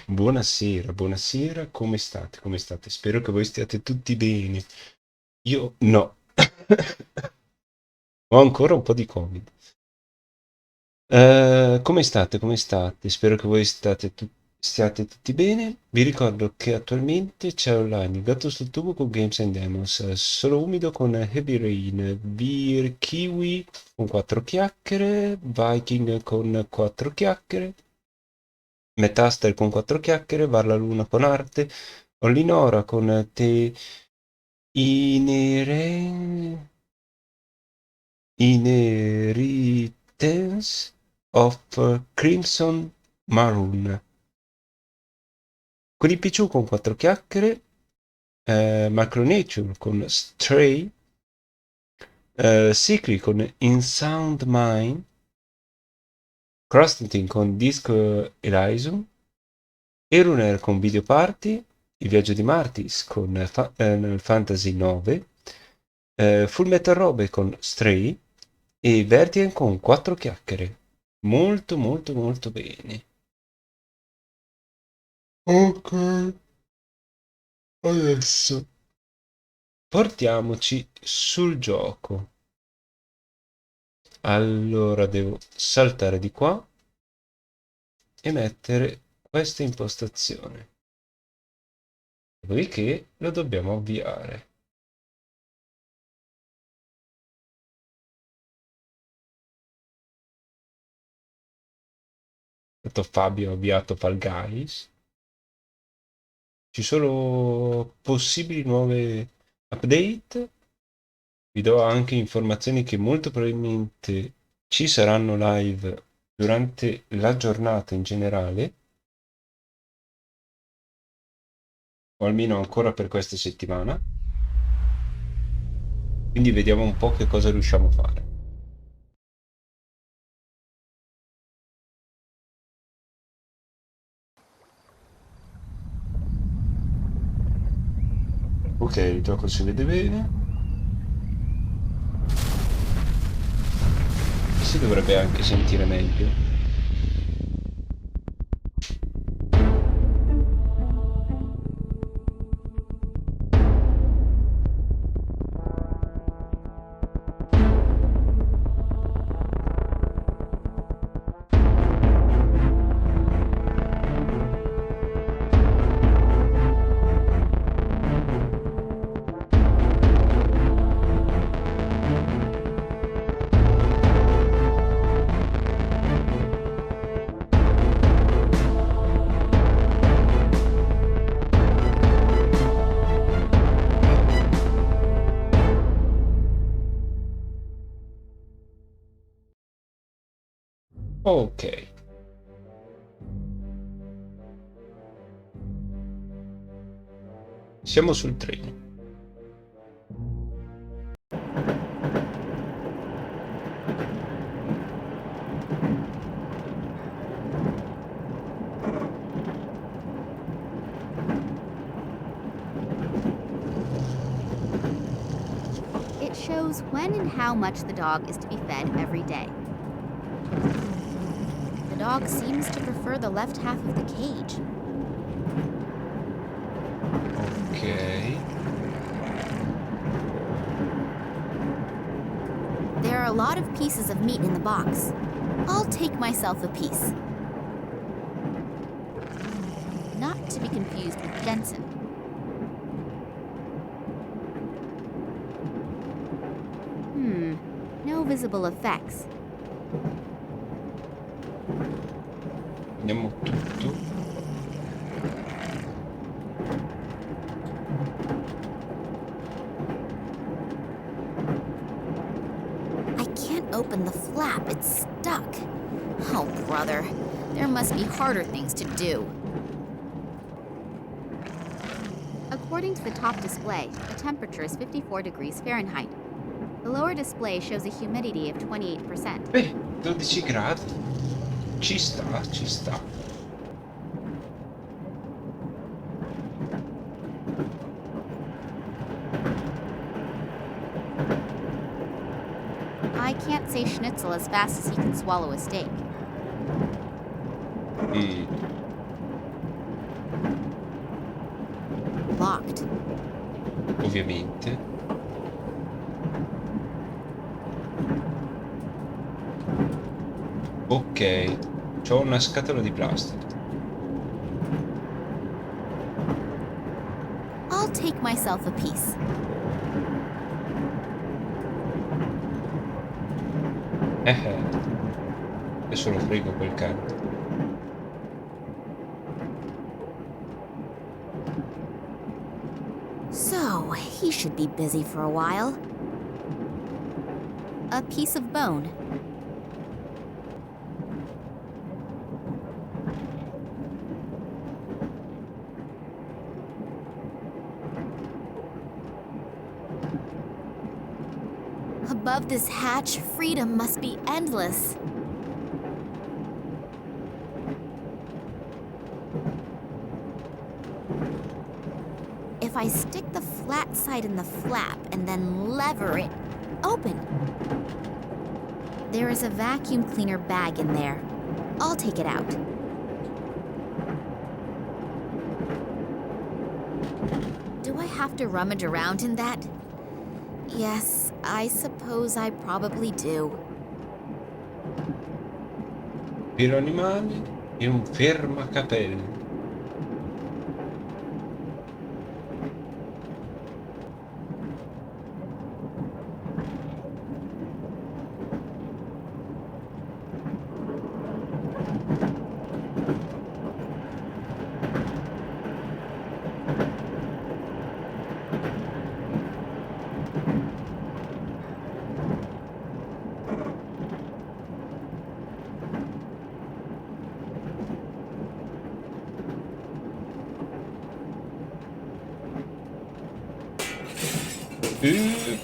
Buonasera, buonasera, come state? Come state? Spero che voi stiate tutti bene. Io no. Ho ancora un po' di Covid. Come state? Come state? Spero che voi stiate tutti bene. Vi ricordo che attualmente c'è online il gatto sul tubo con Games and Demos, Solo Umido con Heavy Rain, Beer Kiwi con 4 chiacchiere, Viking con 4 chiacchiere, Metaster con 4 chiacchiere, Varla Luna con arte, Ollinora con te inere- Inheritance of Crimson Maroon. Con il Pichu con 4 chiacchiere, Macronature con Stray, Sikri con In Sound Mind, Crostantin con Disco Elysium, Eruner con Video Party, Il viaggio di Martis con Fantasy 9, Full Metal Robe con Stray e Vertigen con 4 chiacchiere. Molto molto molto bene. Ok, adesso portiamoci sul gioco. Allora devo saltare di qua e mettere questa impostazione. Dopodiché lo dobbiamo avviare. Tanto Fabio ha avviato Fall Guys. Ci sono possibili nuove update. Vi do anche informazioni che molto probabilmente ci saranno live durante la giornata in generale, o almeno ancora per questa settimana. Quindi vediamo un po' che cosa riusciamo a fare. Ok, il gioco si vede bene. Si dovrebbe anche sentire meglio. Ok, siamo sul treno. It shows when and how much the dog is to be fed every day. The dog seems to prefer the left half of the cage. Ok. There are a lot of pieces of meat in the box. I'll take myself a piece. Not to be confused with Jensen. No visible effects. Andiamo tutto. I can't open the flap, it's stuck. Oh, brother, there must be harder things to do. According to the top display, the temperature is 54 degrees Fahrenheit. The lower display shows a humidity of 28%. 12 gradi. Ci sta, ci sta. I can't say schnitzel as fast as he can swallow a steak. locked. Ovviamente. Ok, c'ho una scatola di plastica. I'll take myself a piece. Adesso lo frigo quel cane. So, he should be busy for a while. A piece of bone. Above this hatch, freedom must be endless. If I stick the flat side in the flap and then lever it open. There is a vacuum cleaner bag in there. I'll take it out. Do I have to rummage around in that? Yes, I suppose I probably do. Per animale e un fermacapelli.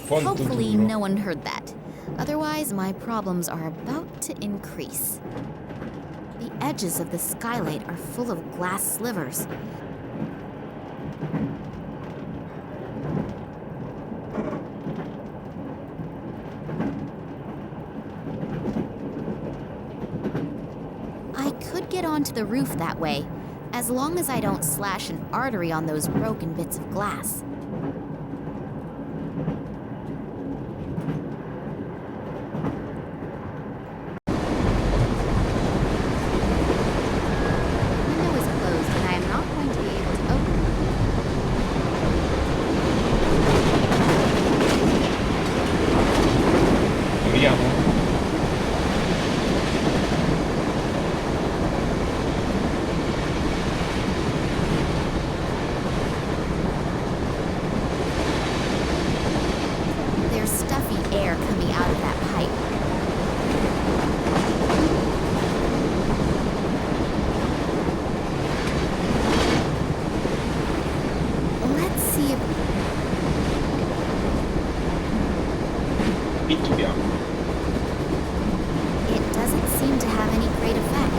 Quanto Hopefully duro. no one heard that. Otherwise, my problems are about to increase. The edges of the skylight are full of glass slivers. I could get onto the roof that way, as long as I don't slash an artery on those broken bits of glass. Window is closed and I am not going to be able to open it. Proviamo? There's stuffy air coming out of that pipe. Let's see if Pittuiamo. it doesn't seem to have any great effect.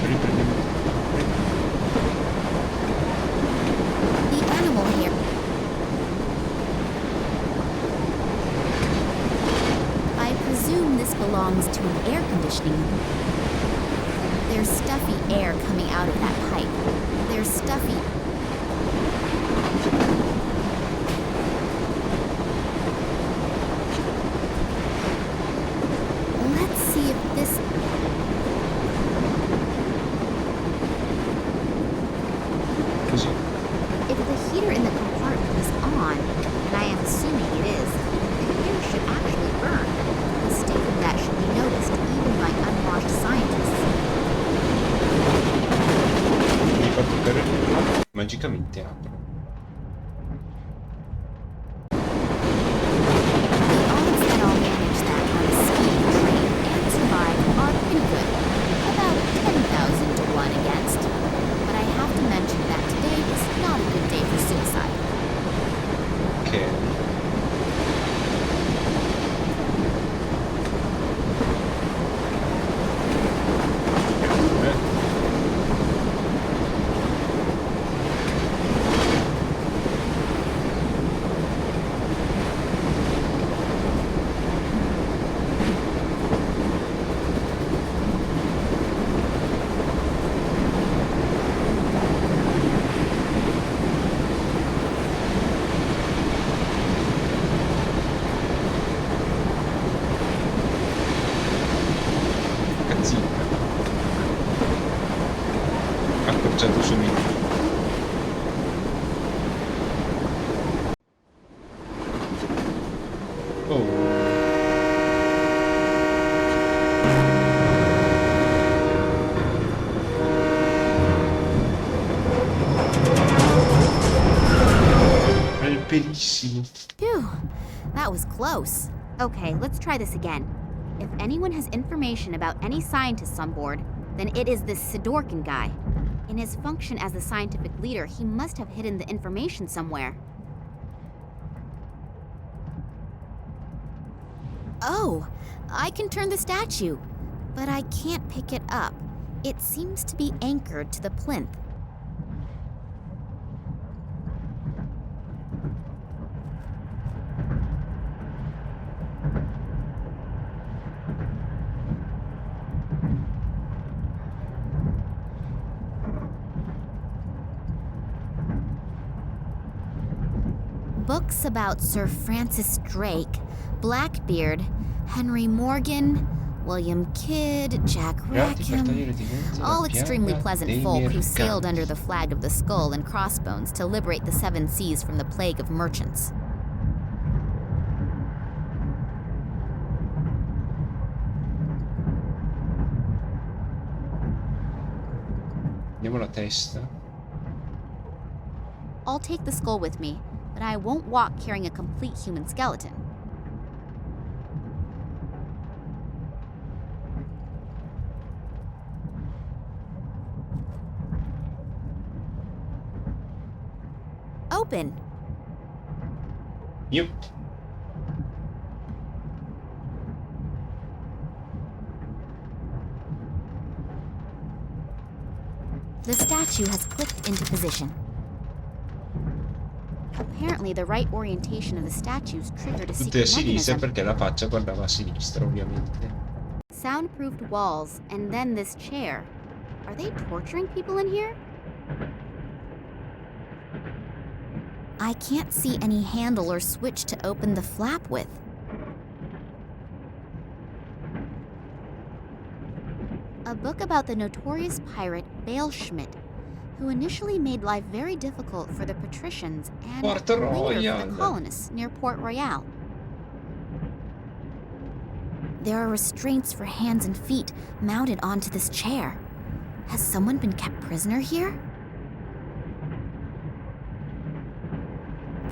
Riprendiamo. The animal here. I presume this belongs to an air conditioning. There's stuffy air coming out of that pipe. There's stuffy. Let's see if this. Così. If the heater in the compartment is on, and I am assuming it is, the air should actually burn. A statement that should be noticed even by unwashed scientists. Mi fa toccare il culo. Magicamente apro. The odds that I'll manage that on a skiing train and survive are pretty good. About 10,000 to 1 against. But I have to mention that today is not a good day for suicide. Che accorciato subito. Oh. Malperissimo. Phew, that was close. Okay, let's try this again. If anyone has information about any scientists on board, then it is this Sidorkin guy. In his function as the scientific leader, he must have hidden the information somewhere. Oh, I can turn the statue, but I can't pick it up. It seems to be anchored to the plinth. Books about Sir Francis Drake, Blackbeard, Henry Morgan, William Kidd, Jack Rackham, all extremely pleasant folk who sailed under the flag of the Skull and Crossbones to liberate the Seven Seas from the plague of merchants. Vediamo la testa. I'll take the skull with me, but I won't walk carrying a complete human skeleton. Open. Yup. The statue has clicked into position. Apparently, the right orientation of the statues triggered a Tutte a secret sinistra mechanism. perché la faccia guardava a sinistra, ovviamente. Soundproofed walls, and then this chair. Are they torturing people in here? I can't see any handle or switch to open the flap with. A book about the notorious pirate Bale Schmidt, who initially made life very difficult for the patricians and Porto later for Royal. the colonists near Port Royal. There are restraints for hands and feet mounted onto this chair. Has someone been kept prisoner here?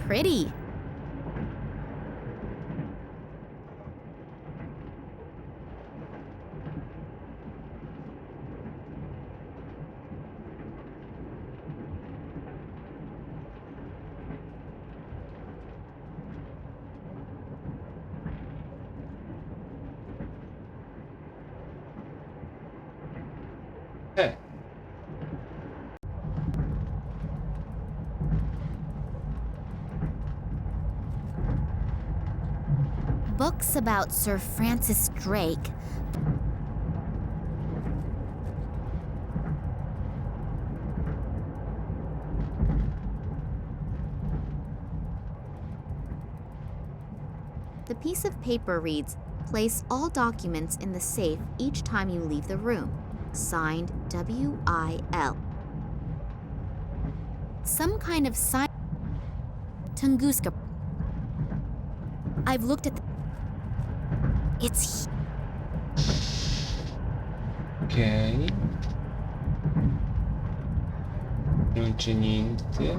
Pretty. Books about Sir Francis Drake. The piece of paper reads, "Place all documents in the safe each time you leave the room. Signed, W.I.L." Some kind of sign. Tunguska. I've looked at the... It's... Ok. Non c'è niente.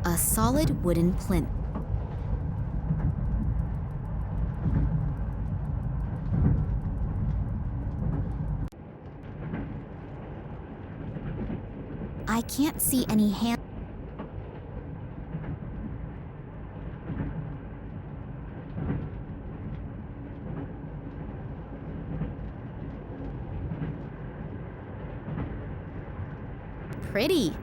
A solid wooden plinth. I can't see any hand. Pretty.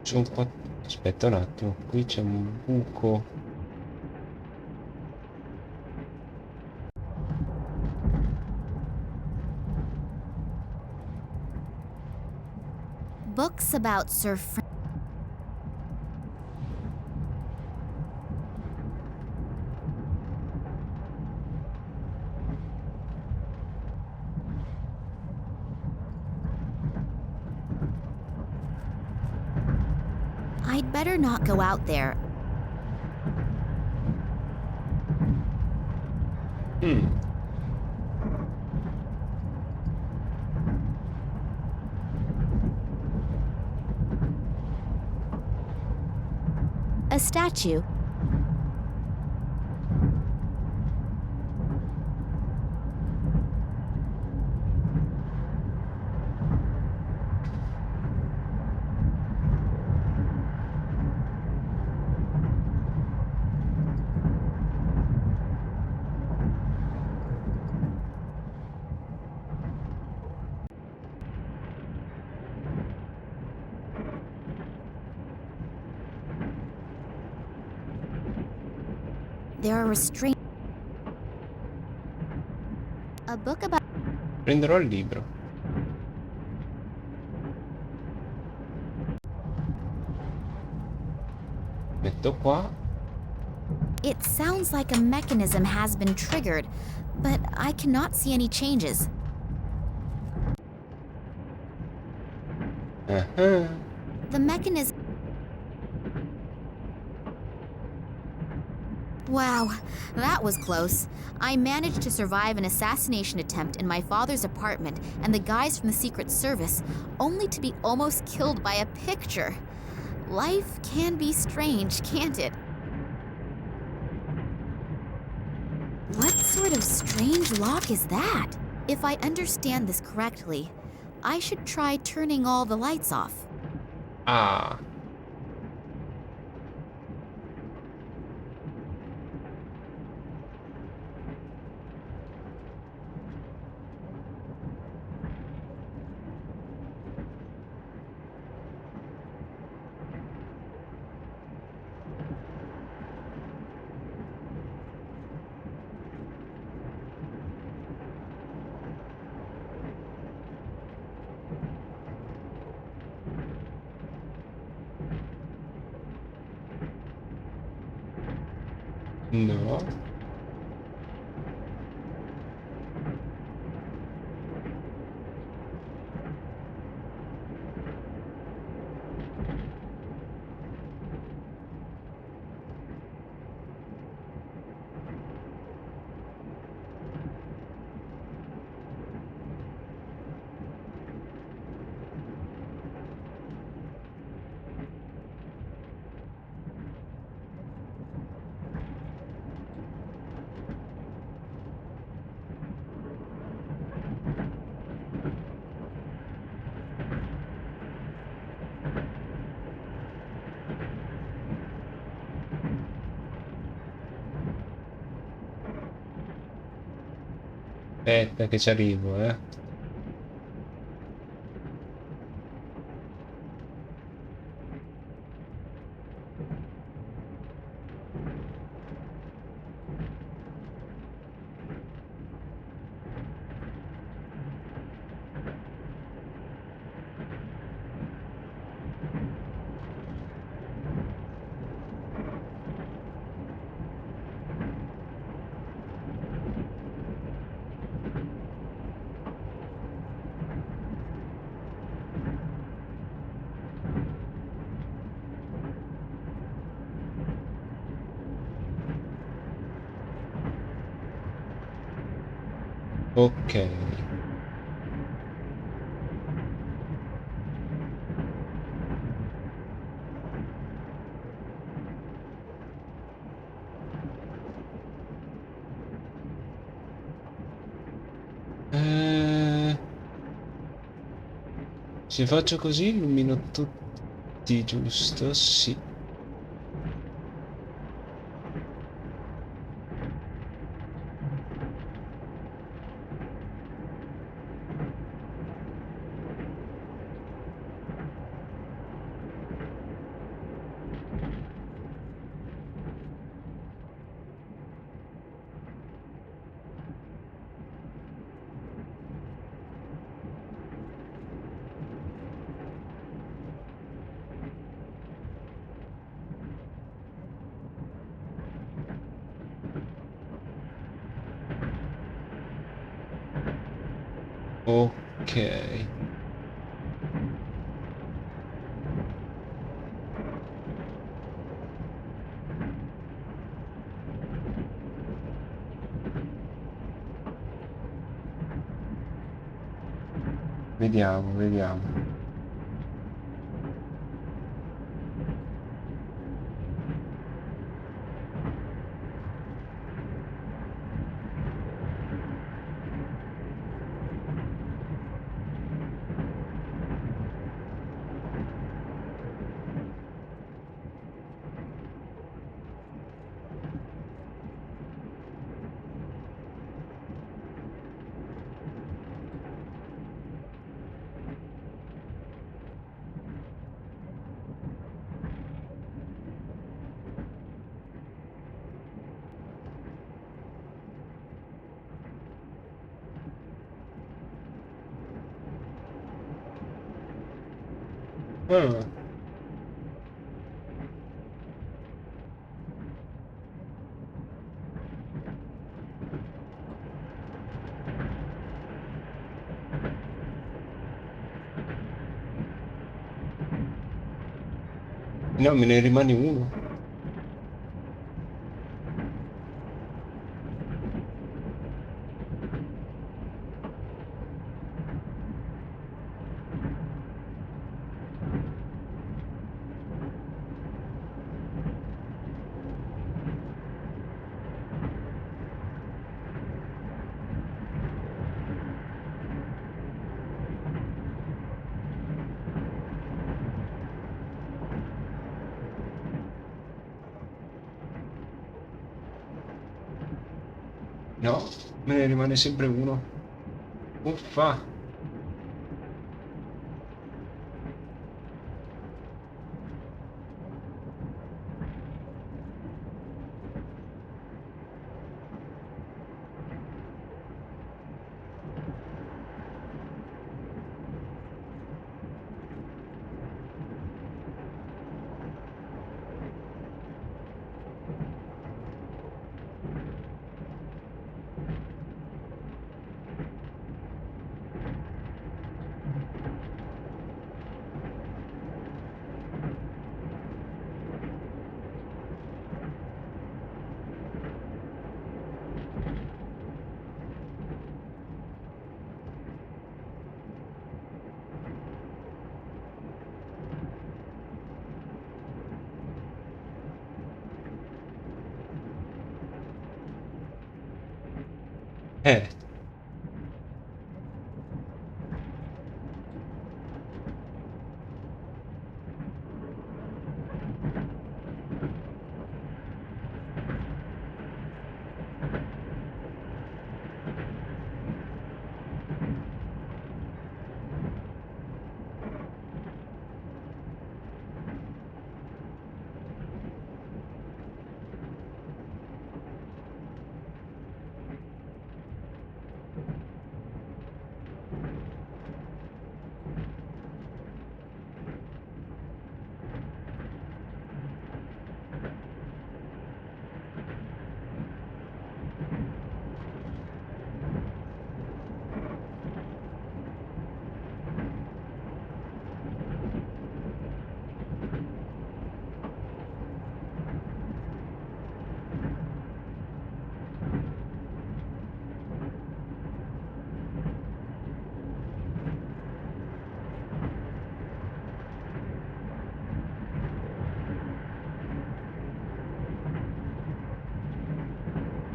C'è un po'... Aspetta un attimo, qui c'è un buco. Books about I'd better not go out there. A statue. There are restraints. A book about Prenderò il libro. Metto qua. It sounds like a mechanism has been triggered, but I cannot see any changes. The mechanism... Wow, that was close. I managed to survive an assassination attempt in my father's apartment and the guys from the Secret Service, only to be almost killed by a picture. Life can be strange, can't it? What sort of strange lock is that? If I understand this correctly, I should try turning all the lights off. Ah. No. Aspetta che ci arrivo, Ok. Se faccio così illumino tutti, giusto? Sì. Ok. Vediamo, vediamo. Ah, no, me ne rimane uno. No, me ne rimane sempre uno. Uffa. Eh,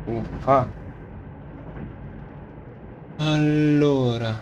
uffa. Allora.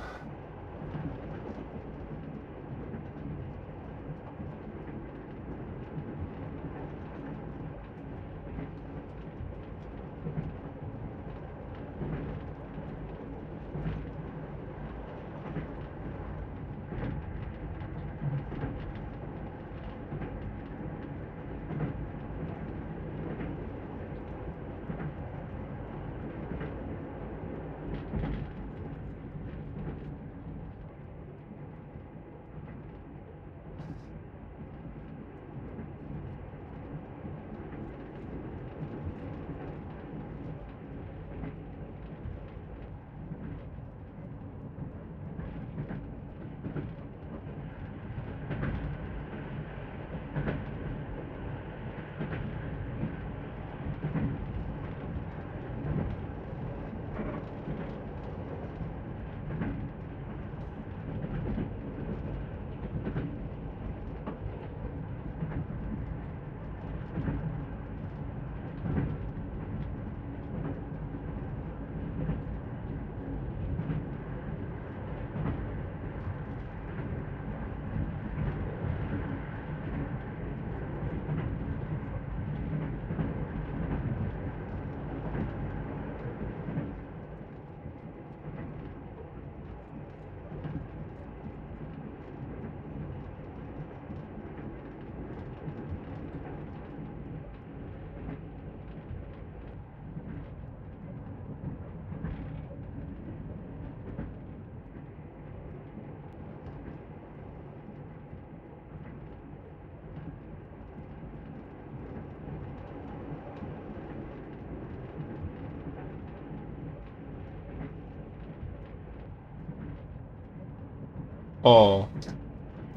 Oh,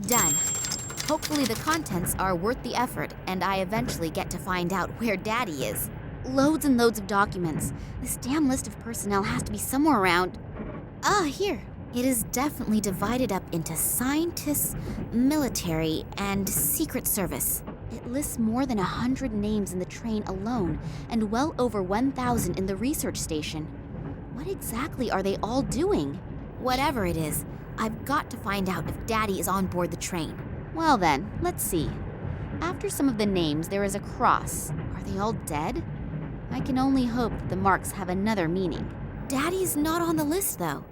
Done. Hopefully the contents are worth the effort and I eventually get to find out where Daddy is. Loads and loads of documents. This damn list of personnel has to be somewhere around. Ah, here. It is definitely divided up into scientists, military, and secret service. It lists more than 100 names in the train alone and well over 1,000 in the research station. What exactly are they all doing? Whatever it is, I've got to find out if Daddy is on board the train. Well then, let's see. After some of the names, there is a cross. Are they all dead? I can only hope that the marks have another meaning. Daddy's not on the list, though.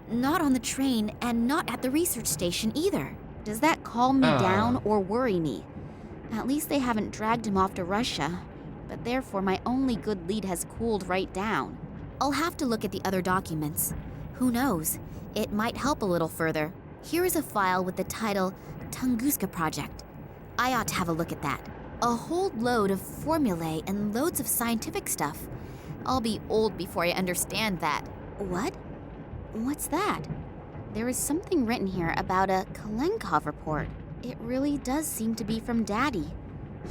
Not on the train, and not at the research station either. Does that calm me down or worry me? At least they haven't dragged him off to Russia, but therefore my only good lead has cooled right down. I'll have to look at the other documents. Who knows? It might help a little further. Here is a file with the title Tunguska Project. I ought to have a look at that. A whole load of formulae and loads of scientific stuff. I'll be old before I understand that. What? What's that? There is something written here about a Kalenkov report. It really does seem to be from Daddy.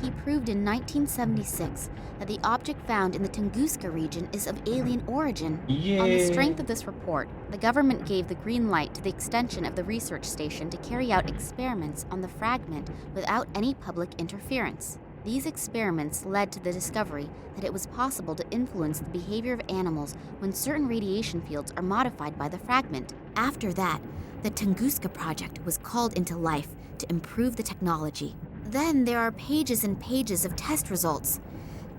He proved in 1976 that the object found in the Tunguska region is of alien origin. yeah. On the strength of this report, the government gave the green light to the extension of the research station to carry out experiments on the fragment without any public interference. These experiments led to the discovery that it was possible to influence the behavior of animals when certain radiation fields are modified by the fragment. After that, the Tunguska project was called into life to improve the technology. Then there are pages and pages of test results.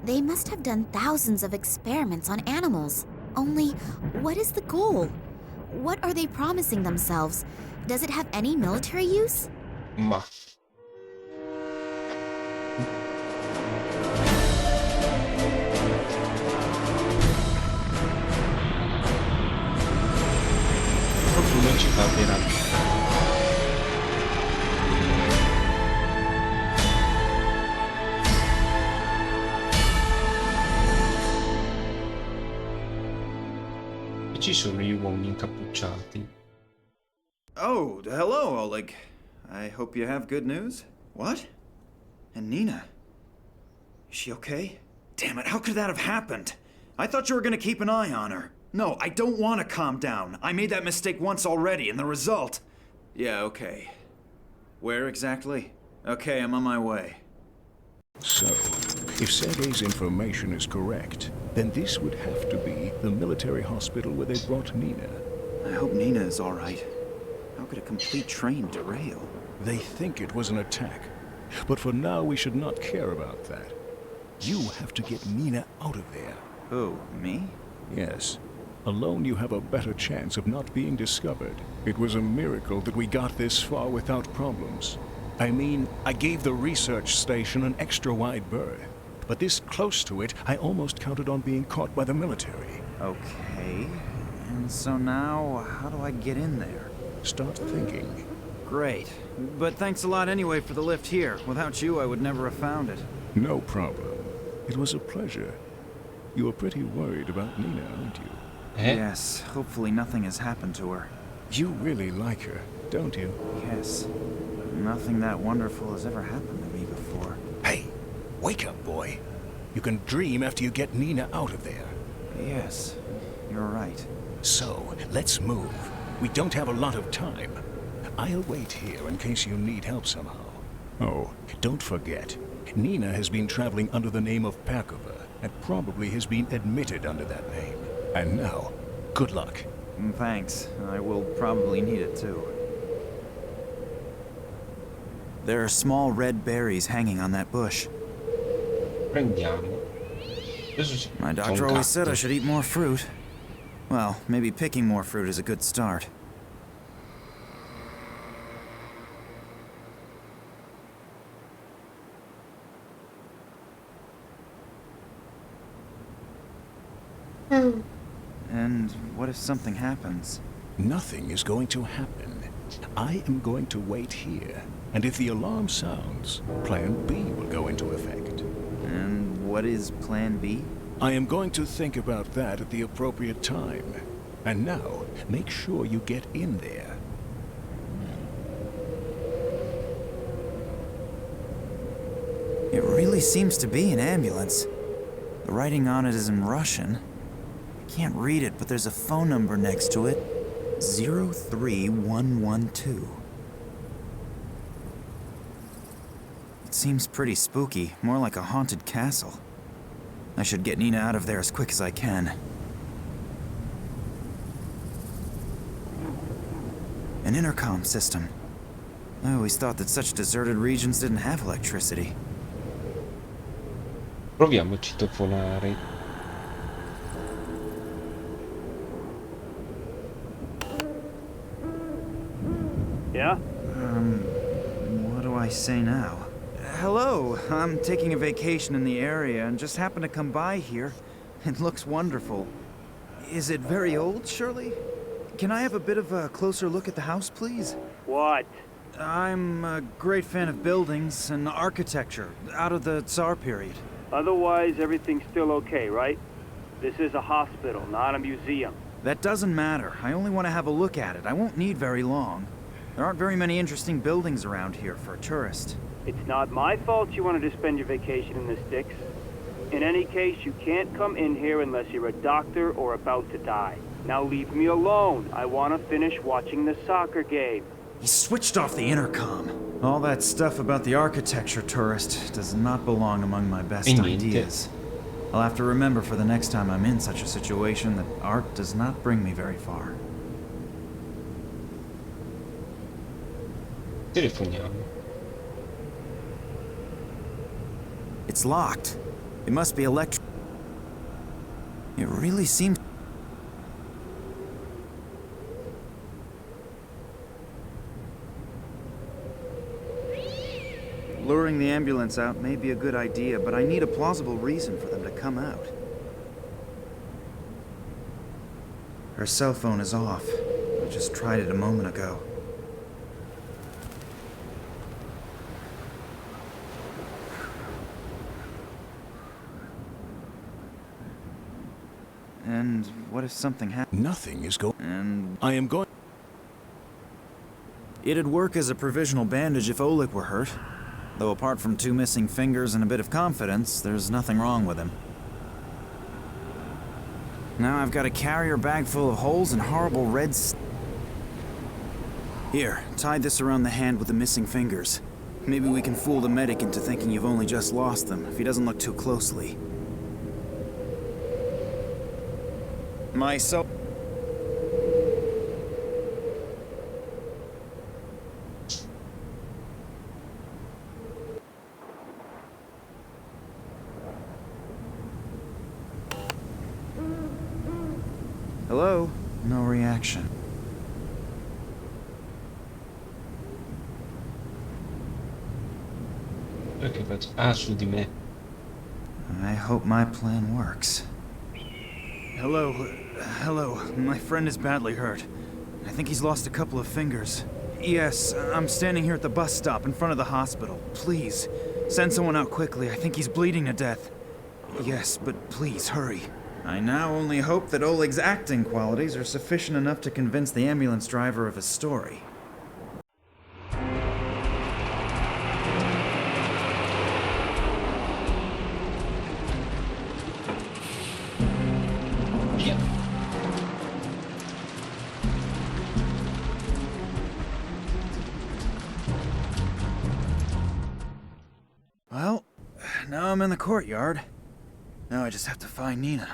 They must have done thousands of experiments on animals. Only, what is the goal? What are they promising themselves? Does it have any military use? Ma. Qualcuno ci parlerà. E ci sono gli uomini incappucciati. Oh, hello, Oleg. I hope you have good news. What? And Nina? Is she okay? Damn it, how could that have happened? I thought you were gonna keep an eye on her. No, I don't want to calm down. I made that mistake once already, and the result... Yeah, okay. Where exactly? Okay, I'm on my way. So, if Sergei's information is correct, then this would have to be the military hospital where they brought Nina. I hope Nina is all right. How could a complete train derail? They think it was an attack, but for now we should not care about that. You have to get Nina out of there. Who, me? Yes. Alone you have a better chance of not being discovered. It was a miracle that we got this far without problems. I mean, I gave the research station an extra wide berth, but this close to it, I almost counted on being caught by the military. Okay. And so now, how do I get in there? Start thinking. Great. But thanks a lot anyway for the lift here. Without you, I would never have found it. No problem. It was a pleasure. You were pretty worried about Nina, aren't you? Yes, hopefully nothing has happened to her. You really like her, don't you? Yes. Nothing that wonderful has ever happened to me before. Hey, wake up, boy. You can dream after you get Nina out of there. Yes, you're right. So, let's move. We don't have a lot of time. I'll wait here in case you need help somehow. Oh, don't forget, Nina has been traveling under the name of Pakova, and probably has been admitted under that name. And now, good luck. Thanks. I will probably need it too. There are small red berries hanging on that bush. Prendiamo. Adesso My doctor always said I should eat more fruit. Well, maybe picking more fruit is a good start. And what if something happens? Nothing is going to happen. I am going to wait here, and if the alarm sounds, Plan B will go into effect. And what is Plan B? I am going to think about that at the appropriate time. And now, make sure you get in there. It really seems to be an ambulance. The writing on it is in Russian. I can't read it, but there's a phone number next to it. 03112. It seems pretty spooky, more like a haunted castle. I should get Nina out of there as quick as I can. An intercom system. I always thought that such deserted regions didn't have electricity. Proviamo a citofonare. Yeah? What do I say now? Hello, I'm taking a vacation in the area and just happened to come by here. It looks wonderful. Is it very old, Shirley? Can I have a bit of a closer look at the house, please? What? I'm a great fan of buildings and architecture out of the Tsar period. Otherwise, everything's still okay, right? This is a hospital, not a museum. That doesn't matter. I only want to have a look at it. I won't need very long. There aren't very many interesting buildings around here for a tourist. It's not my fault you wanted to spend your vacation in the sticks. In any case, you can't come in here unless you're a doctor or about to die. Now leave me alone. I want to finish watching the soccer game. He switched off the intercom. All that stuff about the architecture tourist does not belong among my best ideas. I'll have to remember for the next time I'm in such a situation that art does not bring me very far. Telefoniamo. It's locked. It must be electric. It really seems... Luring the ambulance out may be a good idea, but I need a plausible reason for them to come out. Her cell phone is off. I just tried it a moment ago. And what if something happened? Nothing is going... And I am going... it'd work as a provisional bandage if Oleg were hurt. Though apart from 2 missing fingers and a bit of confidence, there's nothing wrong with him. Now I've got a carrier bag full of holes and horrible red Here, tie this around the hand with the missing fingers. Maybe we can fool the medic into thinking you've only just lost them, if he doesn't look too closely. My cell... Hello? No reaction. Che faccio? Ah, su di me. I hope my plan works. Hello. Hello. My friend is badly hurt. I think he's lost a couple of fingers. Yes, I'm standing here at the bus stop in front of the hospital. Please, send someone out quickly. I think he's bleeding to death. Yes, but please, hurry. I now only hope that Oleg's acting qualities are sufficient enough to convince the ambulance driver of his story. Via. Well, now I'm in the courtyard. Now I just have to find Nina.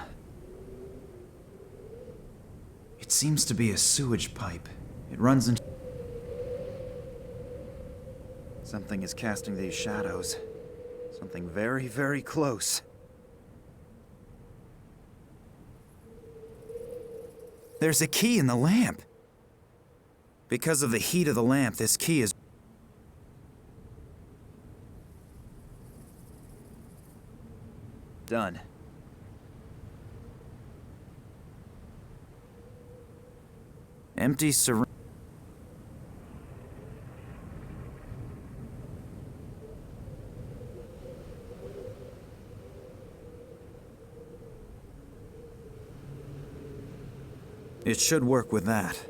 It seems to be a sewage pipe. It runs into... Something is casting these shadows. Something very, very close. There's a key in the lamp. Because of the heat of the lamp, this key is... done. Empty syringe. It should work with that.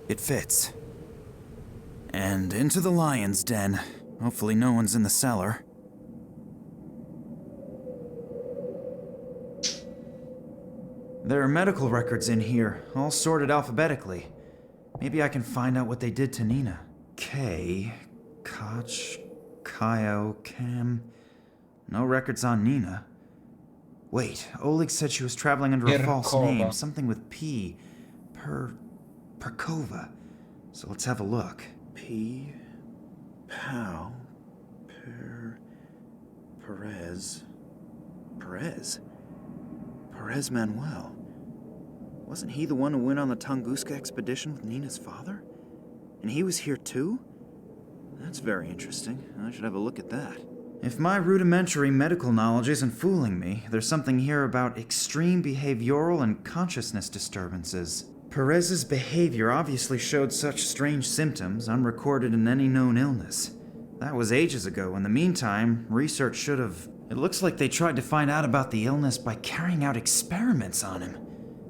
It fits. And into the lion's den. Hopefully no one's in the cellar. There are medical records in here, all sorted alphabetically. Maybe I can find out what they did to Nina. K, Koch, Kyo, Cam. No records on Nina. Wait, Oleg said she was traveling under a false name, something with P. Perkova. So let's have a look. P. Pow. Perez. Perez Manuel. Wasn't he the one who went on the Tunguska expedition with Nina's father? And he was here too? That's very interesting. I should have a look at that. If my rudimentary medical knowledge isn't fooling me, there's something here about extreme behavioral and consciousness disturbances. Perez's behavior obviously showed such strange symptoms unrecorded in any known illness. That was ages ago. In the meantime, research should have... It looks like they tried to find out about the illness by carrying out experiments on him.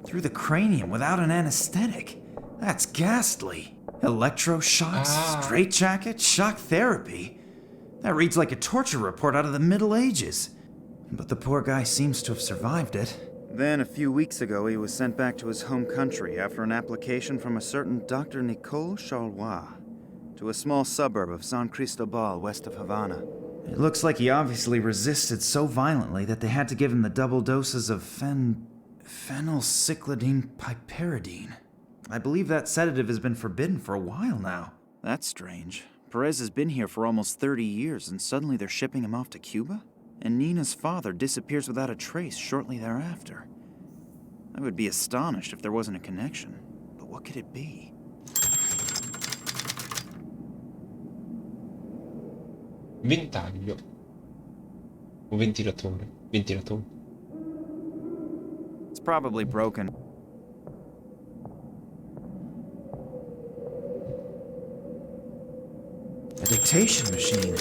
Through the cranium without an anesthetic. That's ghastly. Electroshocks, straitjacket, shock therapy. That reads like a torture report out of the Middle Ages. But the poor guy seems to have survived it. Then, a few weeks ago, he was sent back to his home country after an application from a certain Dr. Nicole Charlois to a small suburb of San Cristobal west of Havana. It looks like he obviously resisted so violently that they had to give him the double doses of phenylcyclidine piperidine. I believe that sedative has been forbidden for a while now. That's strange. Perez has been here for almost 30 years, and suddenly they're shipping him off to Cuba? And Nina's father disappears without a trace shortly thereafter. I would be astonished if there wasn't a connection. But what could it be? Ventaglio. Un ventilatore. Ventilatore. It's probably broken. A dictation machine.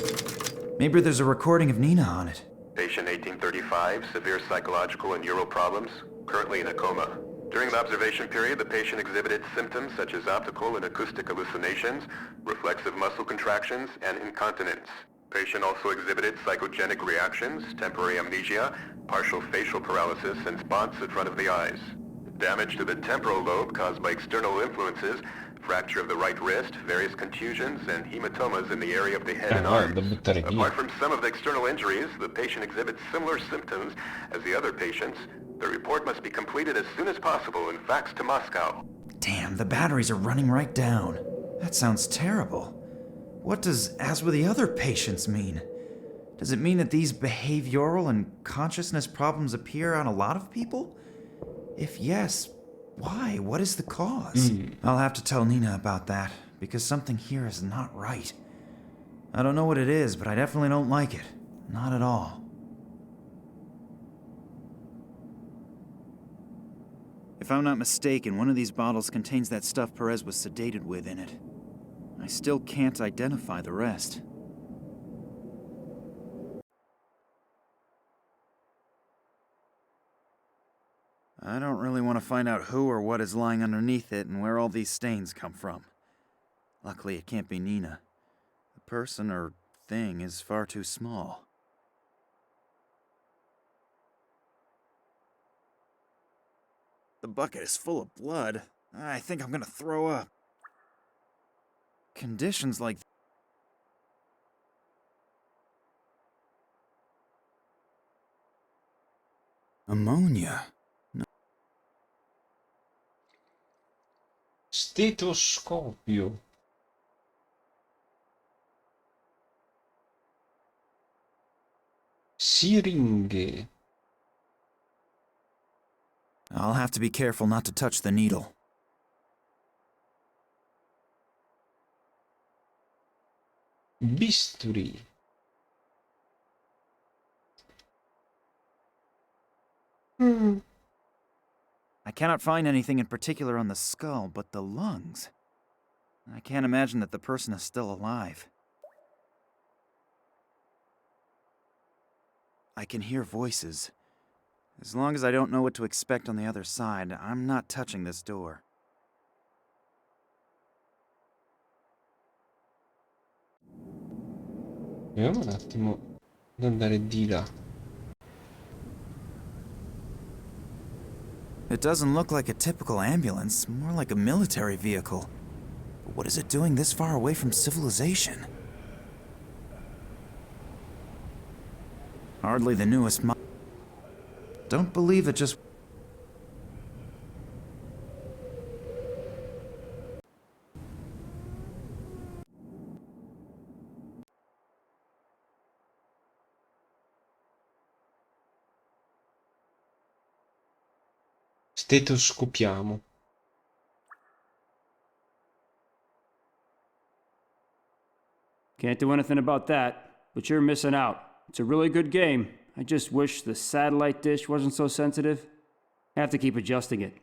Maybe there's a recording of Nina on it. Patient 1835, severe psychological and neural problems, currently in a coma. During the observation period, the patient exhibited symptoms such as optical and acoustic hallucinations, reflexive muscle contractions, and incontinence. Patient also exhibited psychogenic reactions, temporary amnesia, partial facial paralysis, and spots in front of the eyes. Damage to the temporal lobe caused by external influences, fracture of the right wrist, various contusions, and hematomas in the area of the head and arms. Apart from some of the external injuries, the patient exhibits similar symptoms as the other patients. The report must be completed as soon as possible and faxed to Moscow. Damn, the batteries are running right down. That sounds terrible. What does "as with the other patients" mean? Does it mean that these behavioral and consciousness problems appear on a lot of people? If yes, why? What is the cause? I'll have to tell Nina about that, because something here is not right. I don't know what it is, but I definitely don't like it. Not at all. If I'm not mistaken, one of these bottles contains that stuff Perez was sedated with in it. I still can't identify the rest. I don't really want to find out who or what is lying underneath it and where all these stains come from. Luckily, it can't be Nina. The person or thing is far too small. The bucket is full of blood. I think I'm gonna throw up. Conditions like ammonia. Stetoscopio. Siringhe. I'll have to be careful not to touch the needle. Bisturi. I cannot find anything in particular on the skull, but the lungs. I can't imagine that the person is still alive. I can hear voices. As long as I don't know what to expect on the other side, I'm not touching this door. Proviamo un attimo ad andare di là. It doesn't look like a typical ambulance, more like a military vehicle. But what is it doing this far away from civilization? Hardly the newest Don't believe it just... Stetoscopiamo. Can't do anything about that, but you're missing out. It's a really good game. I just wish the satellite dish wasn't so sensitive. I have to keep adjusting it.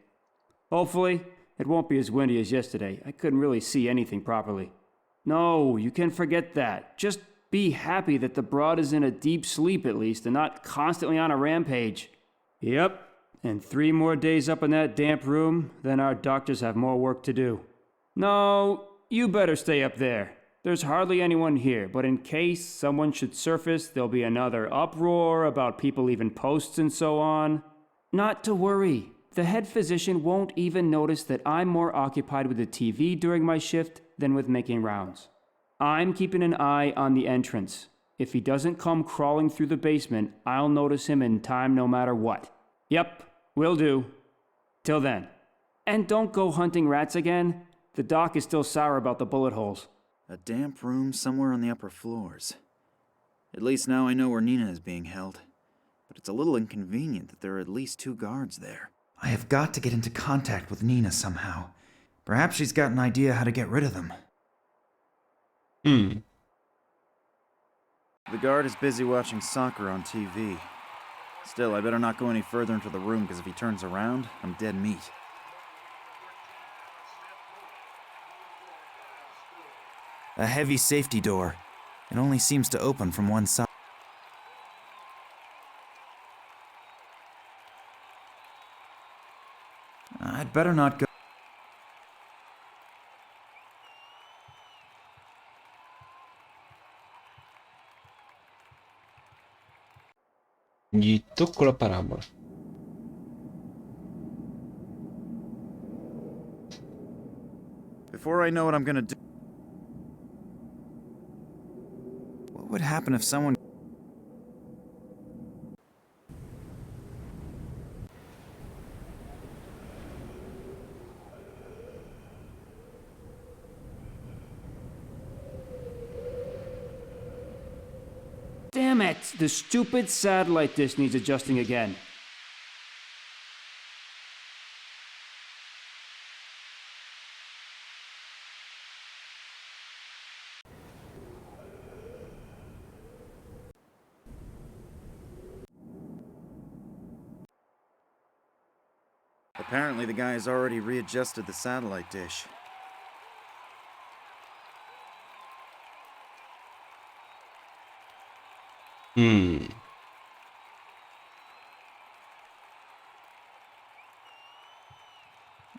Hopefully, it won't be as windy as yesterday. I couldn't really see anything properly. No, you can forget that. Just be happy that the broad is in a deep sleep at least and not constantly on a rampage. Yep, and 3 more days up in that damp room, then our doctors have more work to do. No, you better stay up there. There's hardly anyone here, but in case someone should surface, there'll be another uproar about people leaving posts and so on. Not to worry. The head physician won't even notice that I'm more occupied with the TV during my shift than with making rounds. I'm keeping an eye on the entrance. If he doesn't come crawling through the basement, I'll notice him in time no matter what. Yep, will do. Till then. And don't go hunting rats again. The doc is still sour about the bullet holes. A damp room somewhere on the upper floors. At least now I know where Nina is being held. But it's a little inconvenient that there are at least 2 guards there. I have got to get into contact with Nina somehow. Perhaps she's got an idea how to get rid of them. The guard is busy watching soccer on TV. Still, I better not go any further into the room, because if he turns around, I'm dead meat. A heavy safety door. It only seems to open from one side. I'd better not go. Gli tocco la parabola. Before I know what I'm gonna do... What would happen if someone... Damn it! The stupid satellite dish needs adjusting again. Apparently the guy has already readjusted the satellite dish.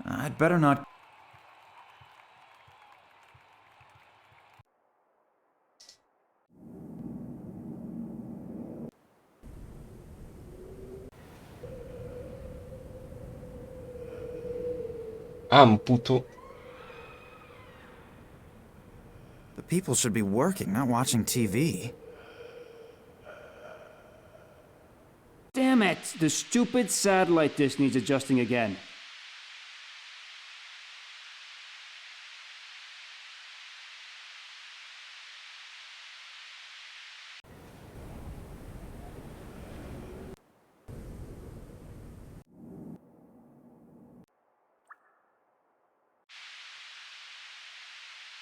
I'd better not... Amputo. The people should be working, not watching TV. Damn it! The stupid satellite dish needs adjusting again.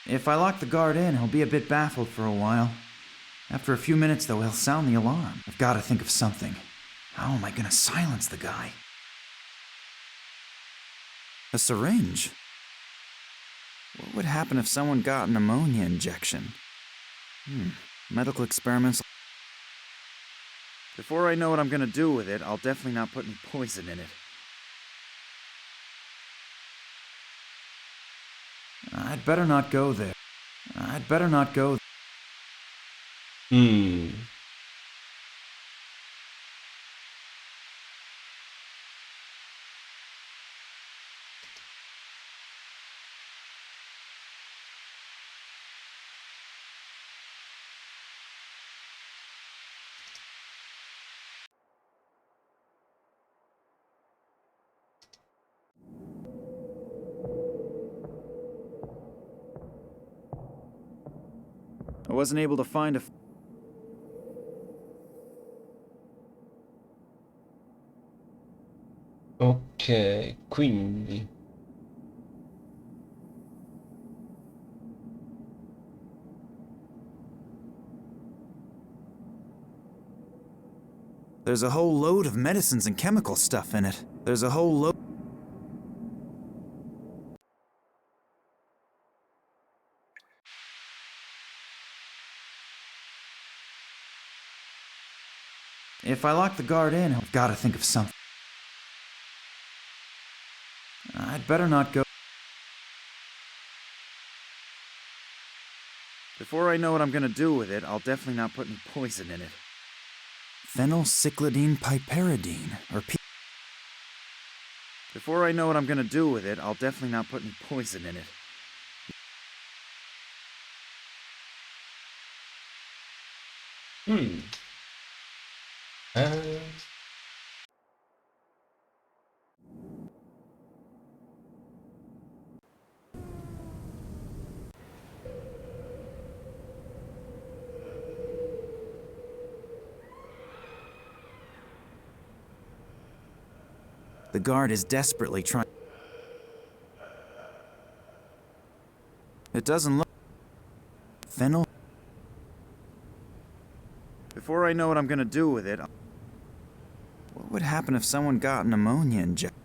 If I lock the guard in, he'll be a bit baffled for a while. After a few minutes, though, he'll sound the alarm. I've got to think of something. How am I gonna silence the guy? A syringe? What would happen if someone got an ammonia injection? Medical experiments... Before I know what I'm gonna do with it, I'll definitely not put any poison in it. I'd better not go there. I'd better not go. Mm. I wasn't able to find a... Ok, quindi... There's a whole load of medicines and chemical stuff in it. There's a whole load... If I lock the guard in, I've got to think of something. I'd better not go... Before I know what I'm gonna do with it, I'll definitely not put any poison in it. Phenylcyclidine piperidine, or P... Before I know what I'm gonna do with it, I'll definitely not put any poison in it. Mm. Eh, The guard is desperately trying... It doesn't look... Phenyl... Before I know what I'm gonna do with it... What would happen if someone got pneumonia injected?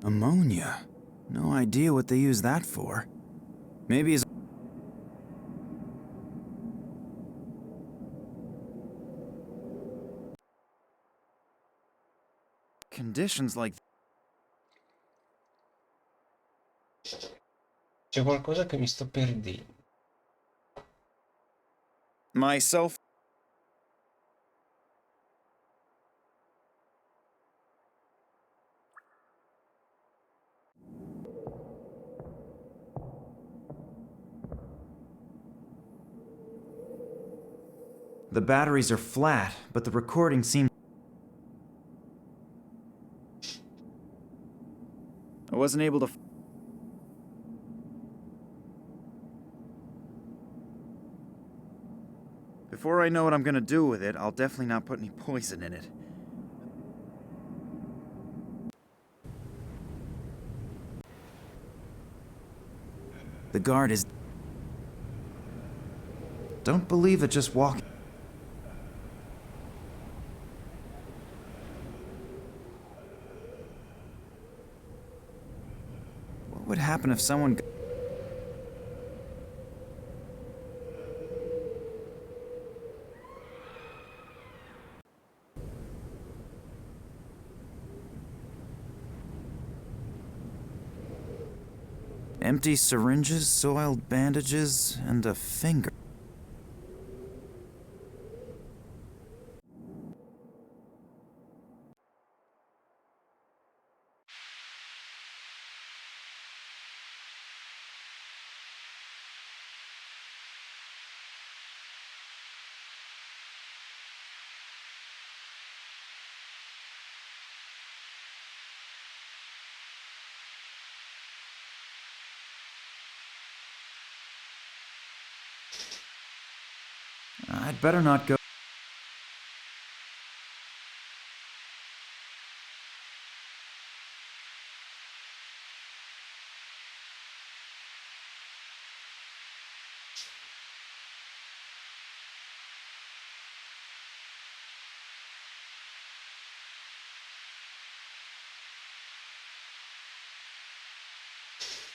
Ammonia? No idea what they use that for. Maybe as... Conditions like... c'è qualcosa che mi sto perdendo. Myself... The batteries are flat, but the recording seems... I wasn't able to... Before I know what I'm gonna do with it, I'll definitely not put any poison in it. The guard is... Don't believe it just walk... What would happen if someone... Empty syringes, soiled bandages, and a finger. I'd better not go...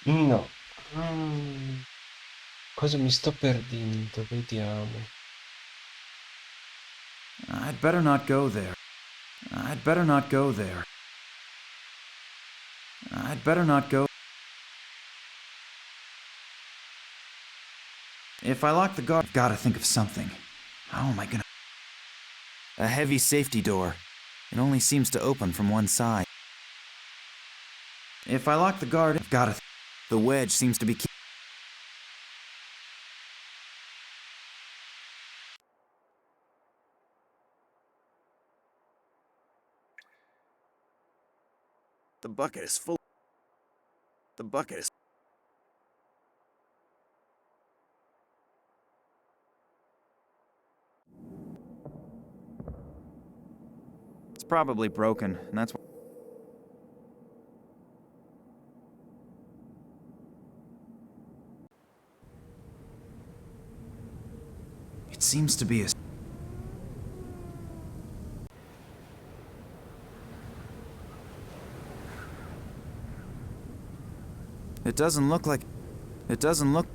No. Cosa mi sto perdendo? Vediamo. I'd better not go there. I'd better not go there. I'd better not go. If I lock the guard, I've gotta think of something. How am I gonna... A heavy safety door. It only seems to open from one side. If I lock the guard, I've gotta... The wedge seems to be... The bucket is full. The bucket is... It's probably broken, and that's why... It seems to be a... It doesn't look like... It doesn't look...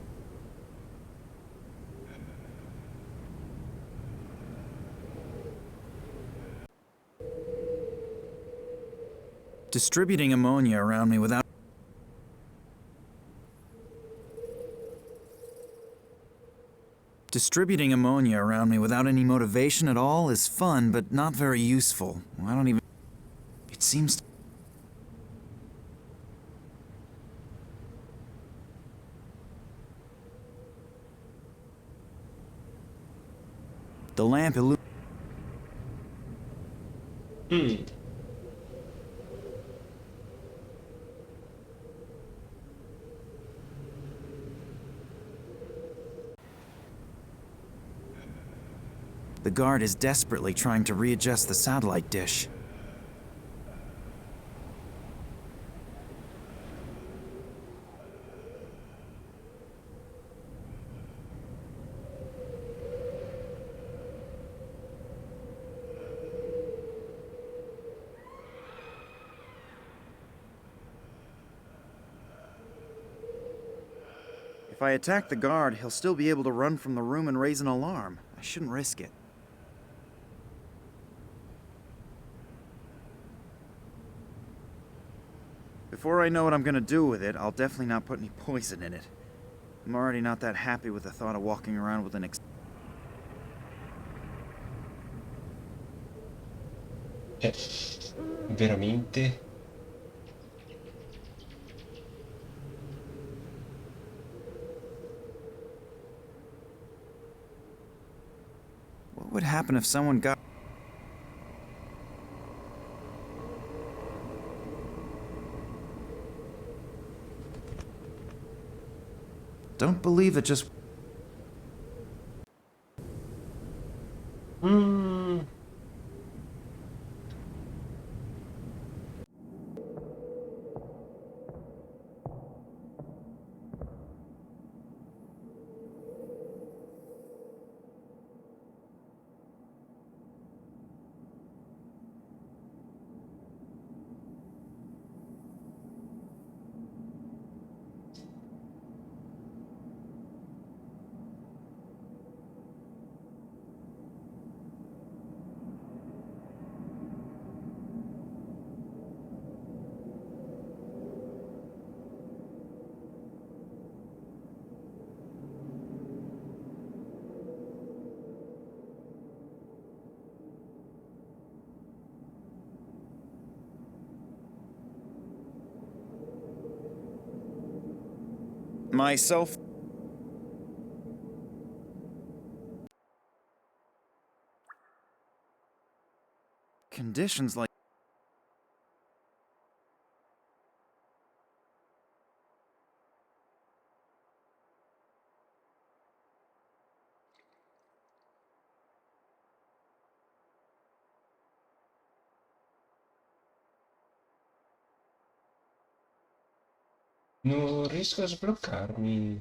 Distributing ammonia around me without... Distributing ammonia around me without any motivation at all is fun, but not very useful. I don't even... It seems... The lamp illu... The guard is desperately trying to readjust the satellite dish. If I attack the guard, he'll still be able to run from the room and raise an alarm. I shouldn't risk it. Before I know what I'm gonna do with it, I'll definitely not put any poison in it. I'm already not that happy with the thought of walking around with an Veramente? What would happen if someone got... Don't believe it just... Myself... Conditions like... Non riesco a sbloccarmi.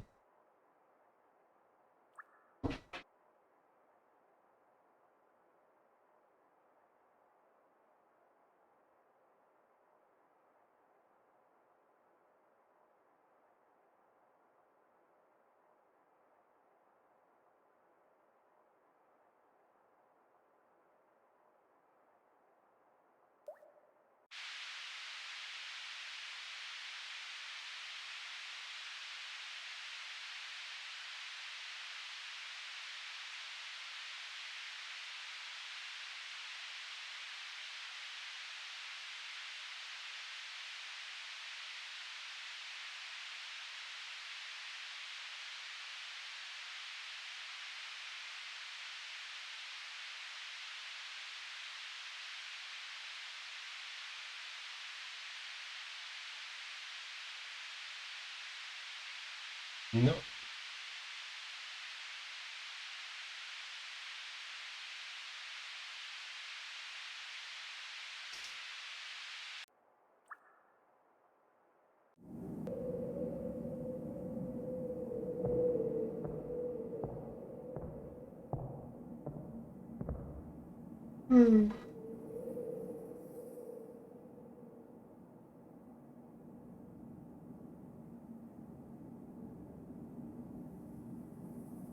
No.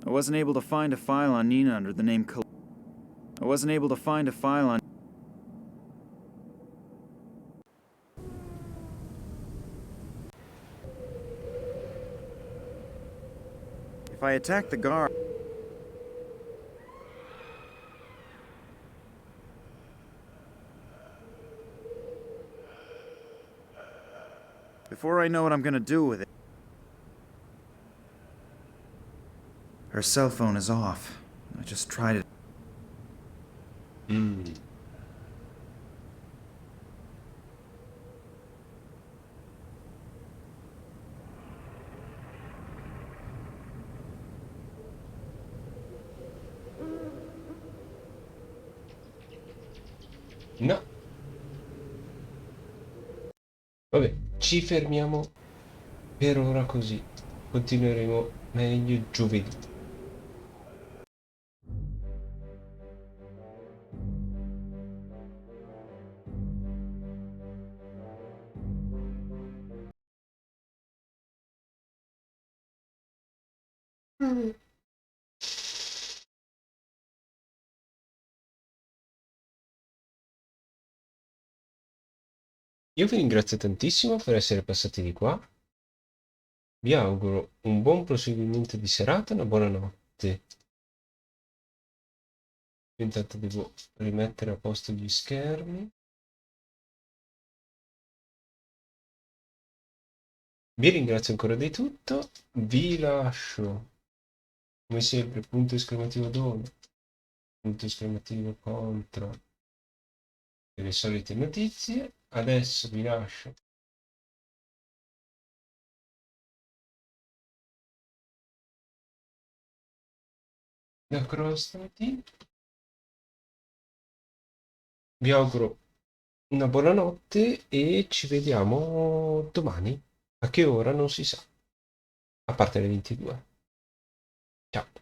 I wasn't able to find a file on Nina under the name I wasn't able to find a file on... If I attack the guard... Before I know what I'm gonna do with it... Her cell phone is off. I just tried it. No. Vabbè, ci fermiamo per ora così. Continueremo meglio giovedì. Io vi ringrazio tantissimo per essere passati di qua. Vi auguro un buon proseguimento di serata e una buona notte. Intanto devo rimettere a posto gli schermi. Vi ringrazio ancora di tutto. Vi lascio, come sempre, punto esclamativo dove, punto esclamativo contro le solite notizie. Adesso vi lascio da Crostati. Vi auguro una buona notte e ci vediamo domani. A che ora non si sa, a parte le 22. Ciao.